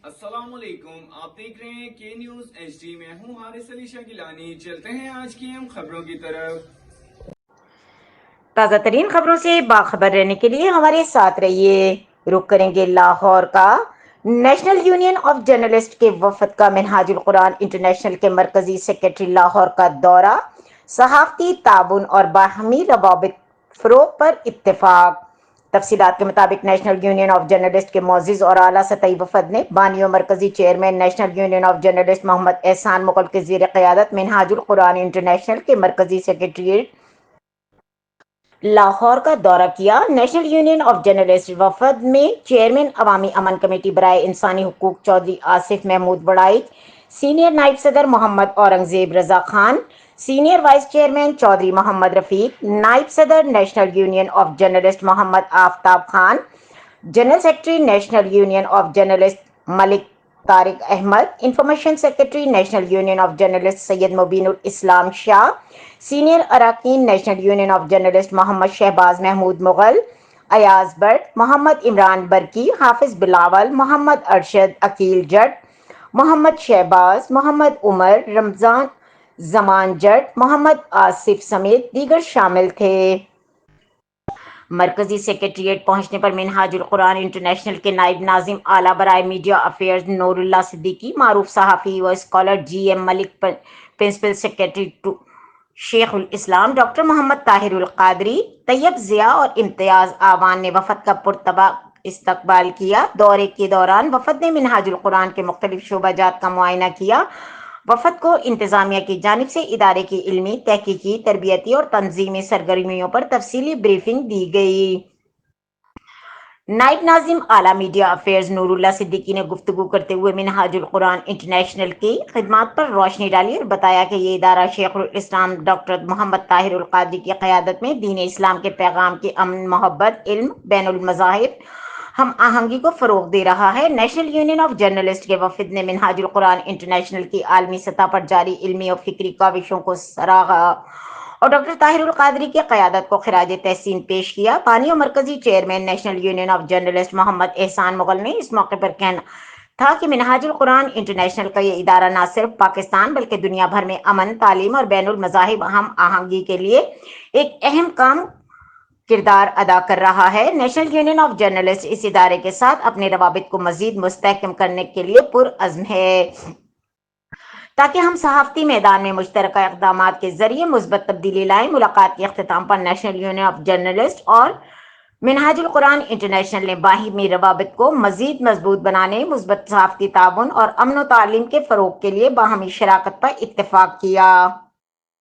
السلام علیکم، آپ دیکھ رہے ہیں کے نیوز ایچ ڈی میں ہوں حارث علی شاہ گیلانی۔ چلتے ہیں آج کی اہم خبروں کی طرف۔ تازہ ترین خبروں سے باخبر رہنے کے لیے ہمارے ساتھ رہیے۔ رخ کریں گے لاہور کا۔ نیشنل یونین آف جرنلسٹ کے وفد کا منہاج القرآن انٹرنیشنل کے مرکزی سیکرٹری لاہور کا دورہ، صحافتی تعاون اور باہمی روابط فروغ پر اتفاق۔ تفصیلات کے مطابق نیشنل یونین آف جرنلسٹ کے معزز اور اعلیٰ سطحی وفد نے بانی و مرکزی chairman national union of journalist Muhammad Ehsan Mughal کے زیر قیادت منہاج القرآن انٹرنیشنل کے مرکزی سیکرٹریٹ لاہور کا دورہ کیا۔ نیشنل یونین آف جرنلسٹ وفد میں چیئرمین عوامی امن کمیٹی برائے انسانی حقوق چودھری آصف محمود وڑائی، سینئر نائب صدر Muhammad Aurangzeb Raza Khan, senior vice chairman Chaudhry Muhammad Rafiq, نائب صدر national union of journalist Muhammad Aftab Khan, general secretary national union of journalist Malik Tariq Ahmed, information secretary national union of journalist Syed Mubeen ul Islam Shah, senior اراکین national union of journalist Muhammad Shahbaz Mahmood Mughal, Ayaz Butt, Muhammad Imran Burki, Hafiz Bilawal, محمد ارشد عقیل جٹ، محمد شہباز، محمد عمر، رمضان زمان جٹ، محمد آصف سمیت دیگر شامل تھے۔ مرکزی سیکرٹریٹ پہنچنے پر منہاج القرآن انٹرنیشنل کے نائب ناظم اعلیٰ برائے میڈیا افیئرز نور اللہ صدیقی، معروف صحافی و اسکالر جی ایم ملک، پرنسپل سیکرٹری شیخ الاسلام ڈاکٹر محمد طاہر القادری، طیب ضیاء اور امتیاز اعوان نے وفد کا پرتپاک استقبال کیا۔ دورے کے دوران وفد نے منہاج القرآن کے مختلف شعبہ جات کا معائنہ کیا۔ وفد کو انتظامیہ کی جانب سے ادارے کی علمی، تحقیقی، تربیتی اور تنظیمی سرگرمیوں پر تفصیلی بریفنگ دی گئی۔ نائب ناظم اعلیٰ میڈیا افیئرز نور اللہ صدیقی نے گفتگو کرتے ہوئے منہاج القرآن انٹرنیشنل کی خدمات پر روشنی ڈالی اور بتایا کہ یہ ادارہ شیخ الاسلام ڈاکٹر محمد طاہر القادری کی قیادت میں دین اسلام کے پیغام کی امن، محبت، علم، بین المذاہب ہم آہنگی کو فروغ دے رہا ہے۔ نیشنل یونین آف جرنلسٹ کے وفد نے منہاج القرآن انٹرنیشنل کی عالمی سطح پر جاری علمی اور فکری کاوشوں کو سراہا اور ڈاکٹر طاہر القادری کی قیادت کو خراج تحسین پیش کیا۔ بانی و مرکزی chairman national union of journalist Muhammad Ehsan Mughal نے اس موقع پر کہنا تھا کہ منہاج القرآن انٹرنیشنل کا یہ ادارہ نہ صرف پاکستان بلکہ دنیا بھر میں امن، تعلیم اور بین المذاہب ہم آہنگی کے لیے ایک اہم کردار ادا کر رہا ہے۔ نیشنل یونین آف جرنلسٹ اس ادارے کے ساتھ اپنے روابط کو مزید مستحکم کرنے کے لیے پرعزم ہے تاکہ ہم صحافتی میدان میں مشترکہ اقدامات کے ذریعے مثبت تبدیلی لائیں۔ ملاقات کے اختتام پر نیشنل یونین آف جرنلسٹ اور منہاج القرآن انٹرنیشنل نے باہمی روابط کو مزید مضبوط بنانے، مثبت صحافتی تعاون اور امن و تعلیم کے فروغ کے لیے باہمی شراکت پر اتفاق کیا۔